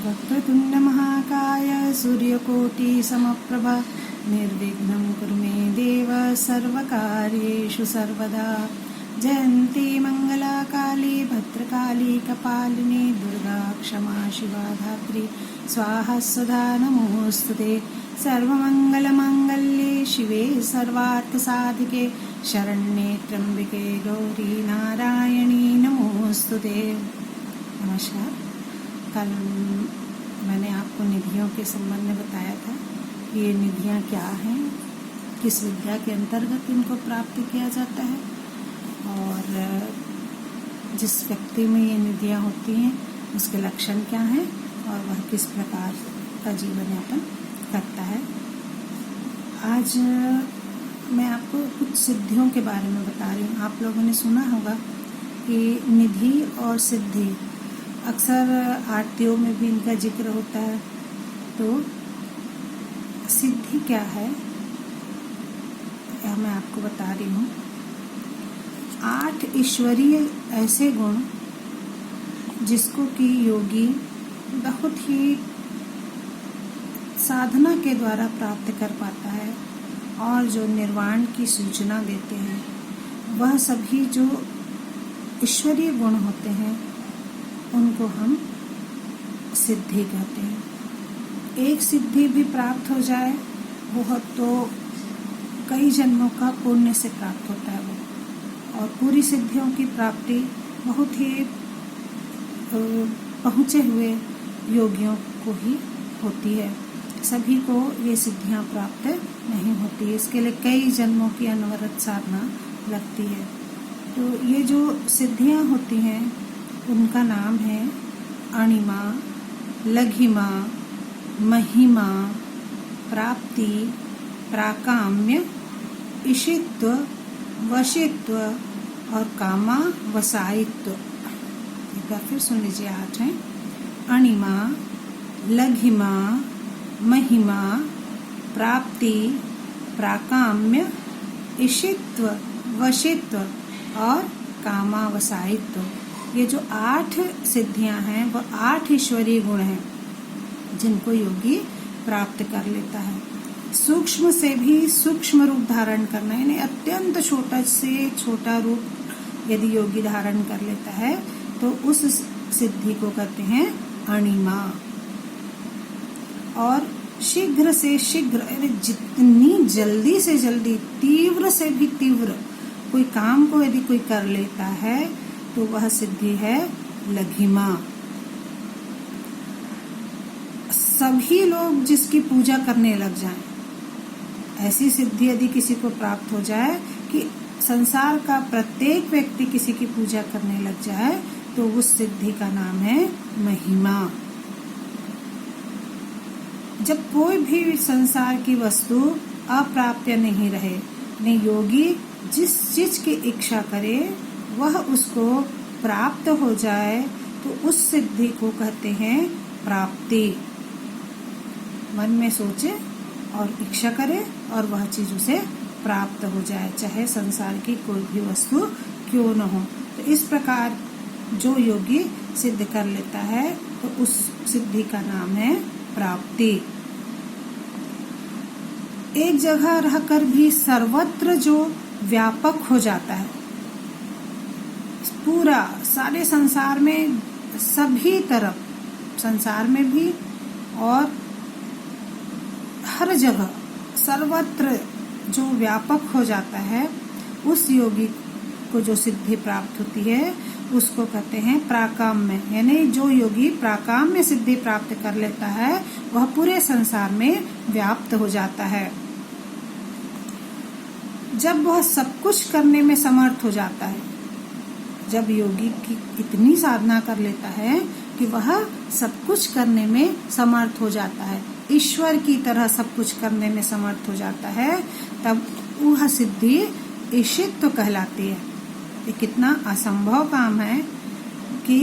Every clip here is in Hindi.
वक्रतुण्ड महाकाय सूर्यकोटि समप्रभ निर्विघ्नं कुरु मे देव सर्वकार्येषु सर्वदा। जयन्ती मंगला काली भद्रकाली कपालिनी दुर्गा क्षमा शिवा धात्री स्वाहा स्वधा नमोस्तुते। सर्वमंगलमांगल्ये शिवे सर्वार्थसाधिके शरण्ये त्र्यंबके गौरी नारायणी नमोस्तुते। नमस्कार। कल मैंने आपको निधियों के संबंध में बताया था कि ये निधियाँ क्या हैं, किस विद्या के अंतर्गत इनको प्राप्त किया जाता है और जिस व्यक्ति में ये निधियाँ होती हैं उसके लक्षण क्या हैं और वह किस प्रकार का जीवन यापन करता है। आज मैं आपको कुछ सिद्धियों के बारे में बता रही हूँ। आप लोगों ने सुना होगा कि निधि और सिद्धि अक्सर आरतियों में भी इनका जिक्र होता है। तो सिद्धि क्या है यह मैं आपको बता रही हूँ। 8 ईश्वरीय ऐसे गुण जिसको कि योगी बहुत ही साधना के द्वारा प्राप्त कर पाता है और जो निर्वाण की सूचना देते हैं, वह सभी जो ईश्वरीय गुण होते हैं उनको हम सिद्धि कहते हैं। एक सिद्धि भी प्राप्त हो जाए वह तो कई जन्मों का पुण्य से प्राप्त होता है वो, और पूरी सिद्धियों की प्राप्ति बहुत ही पहुँचे हुए योगियों को ही होती है। सभी को ये सिद्धियाँ प्राप्त नहीं होती, इसके लिए कई जन्मों की अनवरत साधना लगती है। तो ये जो सिद्धियाँ होती हैं उनका नाम है अणिमा, लघिमा, महिमा, प्राप्ति, प्राकाम्य, ईशित्व, वशित्व और कामा वसायित्व। एक बार फिर सुन लीजिए। 8 हैं अणिमा, लघिमा, महिमा, प्राप्ति, प्राकाम्य, ईशित्व, वशित्व और कामावसायित्व। ये जो 8 सिद्धियां हैं वह 8 ईश्वरीय गुण हैं जिनको योगी प्राप्त कर लेता है। सूक्ष्म से भी सूक्ष्म रूप धारण करना, यानी अत्यंत छोटा से छोटा रूप यदि योगी धारण कर लेता है तो उस सिद्धि को कहते हैं अणिमा। और शीघ्र से शीघ्र, यानी जितनी जल्दी से जल्दी, तीव्र से भी तीव्र कोई काम को यदि कोई कर लेता है तो वह सिद्धि है लघिमा। सभी लोग जिसकी पूजा करने लग जाएं, ऐसी सिद्धि यदि किसी को प्राप्त हो जाए कि संसार का प्रत्येक व्यक्ति किसी की पूजा करने लग जाए तो उस सिद्धि का नाम है महिमा। जब कोई भी संसार की वस्तु अप्राप्य नहीं रहे, नहीं, योगी जिस चीज की इच्छा करे वह उसको प्राप्त हो जाए तो उस सिद्धि को कहते हैं प्राप्ति। मन में सोचे और इच्छा करे और वह चीज उसे प्राप्त हो जाए, चाहे संसार की कोई भी वस्तु क्यों न हो। तो इस प्रकार जो योगी सिद्ध कर लेता है तो उस सिद्धि का नाम है प्राप्ति। एक जगह रहकर भी सर्वत्र जो व्यापक हो जाता है, पूरा सारे संसार में, सभी तरफ, संसार में भी और हर जगह सर्वत्र जो व्यापक हो जाता है, उस योगी को जो सिद्धि प्राप्त होती है उसको कहते हैं प्राकाम्य। यानी जो योगी प्राकाम्य सिद्धि प्राप्त कर लेता है वह पूरे संसार में व्याप्त हो जाता है। जब वह सब कुछ करने में समर्थ हो जाता है, जब योगी की इतनी साधना कर लेता है कि वह सब कुछ करने में समर्थ हो जाता है, ईश्वर की तरह सब कुछ करने में समर्थ हो जाता है, तब वह सिद्धि ईशित्व कहलाती है। ये कितना असंभव काम है कि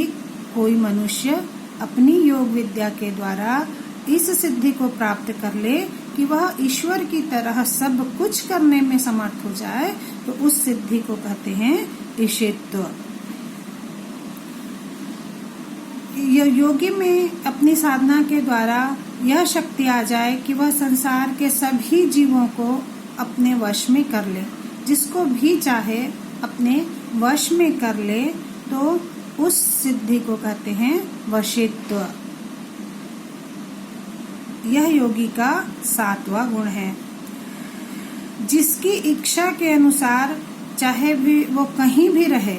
कोई मनुष्य अपनी योग विद्या के द्वारा इस सिद्धि को प्राप्त कर ले कि वह ईश्वर की तरह सब कुछ करने में समर्थ हो जाए, तो उस सिद्धि को कहते हैं ईशित्व। योगी में अपनी साधना के द्वारा यह शक्ति आ जाए कि वह संसार के सभी जीवों को अपने वश में कर ले, जिसको भी चाहे अपने वश में कर ले, तो उस सिद्धि को कहते हैं वशित्व। यह योगी का 7वां गुण है। जिसकी इच्छा के अनुसार चाहे भी वो कहीं भी रहे,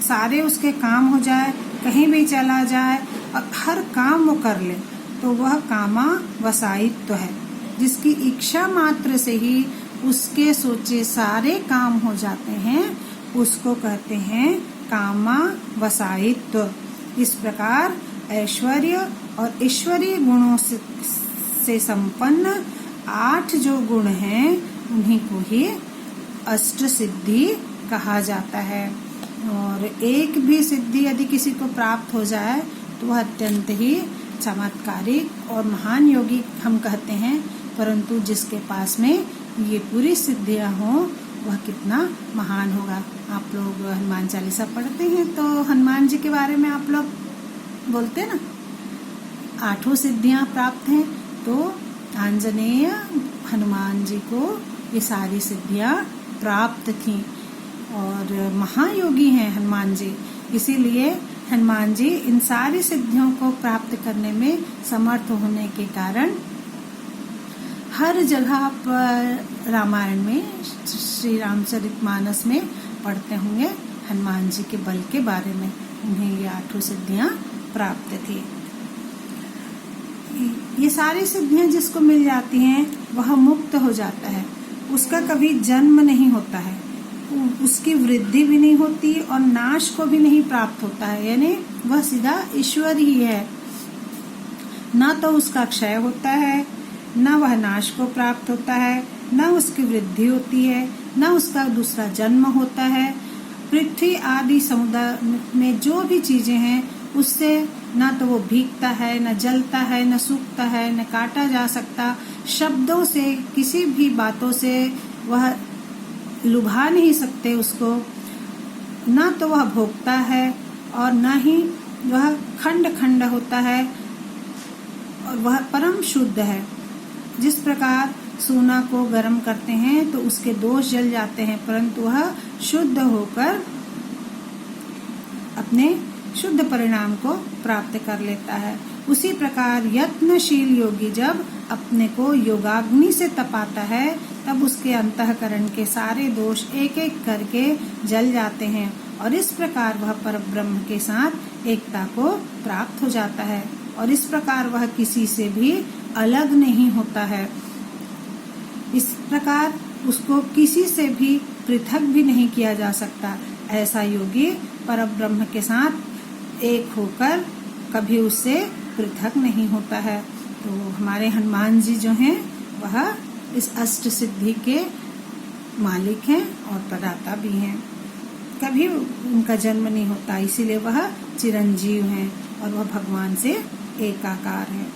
सारे उसके काम हो जाए, कहीं भी चला जाए और हर काम वो कर ले, तो वह कामा वसायित्व है। जिसकी इच्छा मात्र से ही उसके सोचे सारे काम हो जाते हैं, उसको कहते हैं कामा वसायित्व। इस प्रकार ऐश्वर्य और ईश्वरीय गुणों से संपन्न 8 जो गुण हैं, उन्हीं को ही अष्ट सिद्धि कहा जाता है। और एक भी सिद्धि यदि किसी को प्राप्त हो जाए तो वह अत्यंत ही चमत्कारिक और महान योगी हम कहते हैं। परंतु जिसके पास में ये पूरी सिद्धियां हों, वह कितना महान होगा। आप लोग हनुमान चालीसा पढ़ते हैं तो हनुमान जी के बारे में आप लोग बोलते हैं ना, 8 सिद्धियां प्राप्त हैं, तो आंजनेय हनुमान जी को ये सारी सिद्धियां प्राप्त थीं और महायोगी हैं हनुमान जी। इसीलिए हनुमान जी इन सारी सिद्धियों को प्राप्त करने में समर्थ होने के कारण हर जगह पर रामायण में, श्री रामचरितमानस में पढ़ते होंगे हनुमान जी के बल के बारे में। उन्हें ये 8 सिद्धियां प्राप्त थी। ये सारी सिद्धियां जिसको मिल जाती हैं वह मुक्त हो जाता है। उसका कभी जन्म नहीं होता है, उसकी वृद्धि भी नहीं होती और नाश को भी नहीं प्राप्त होता है। यानी वह सीधा ईश्वर ही है। ना तो उसका क्षय होता है, न वह नाश को प्राप्त होता है, न उसकी वृद्धि होती है, न उसका दूसरा जन्म होता है। पृथ्वी आदि समुदाय में जो भी चीजें हैं, उससे न तो वो भीगता है, न जलता है, न सूखता है, न काटा जा सकता। शब्दों से, किसी भी बातों से वह लुभा नहीं सकते उसको। न तो वह भोगता है और न ही वह खंड खंड होता है, और वह परम शुद्ध है। जिस प्रकार सोना को गर्म करते हैं तो उसके दोष जल जाते हैं, परंतु वह शुद्ध होकर अपने शुद्ध परिणाम को प्राप्त कर लेता है। उसी प्रकार यत्नशील योगी जब अपने को योगाग्नि से तपाता है, तब उसके अंतःकरण के सारे दोष एक एक करके जल जाते हैं और इस प्रकार वह परब्रह्म के साथ एकता को प्राप्त हो जाता है। और इस प्रकार वह किसी से भी अलग नहीं होता है। इस प्रकार उसको किसी से भी पृथक भी नहीं किया जा सकता। ऐसा योगी परब्रह्म के साथ एक होकर कभी उससे पृथक नहीं होता है। तो हमारे हनुमान जी जो हैं, वह इस अष्ट सिद्धि के मालिक हैं और प्रदाता भी हैं। कभी उनका जन्म नहीं होता, इसीलिए वह चिरंजीव हैं और वह भगवान से एकाकार है।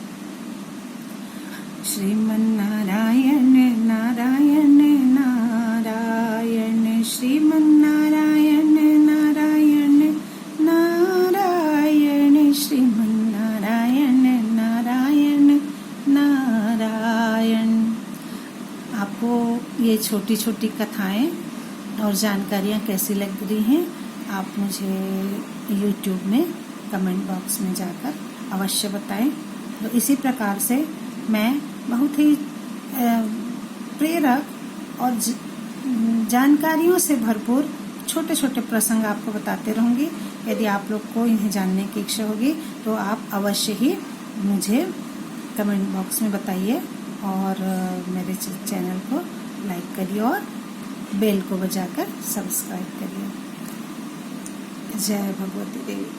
श्रीमन नारायण नारायण नारायण, श्रीमन नारायण नारायण नारायण, श्रीमन नारायण नारायण नारायण। आपको ये छोटी छोटी कथाएं और जानकारियाँ कैसी लग रही हैं, आप मुझे YouTube में कमेंट बॉक्स में जाकर अवश्य बताएं। तो इसी प्रकार से मैं बहुत ही प्रेरक और जानकारियों से भरपूर छोटे छोटे प्रसंग आपको बताते रहूंगी। यदि आप लोग को इन्हें जानने की इच्छा होगी तो आप अवश्य ही मुझे कमेंट बॉक्स में बताइए और मेरे चैनल को लाइक करिए और बेल को बजाकर सब्सक्राइब करिए। जय भगवती देवी।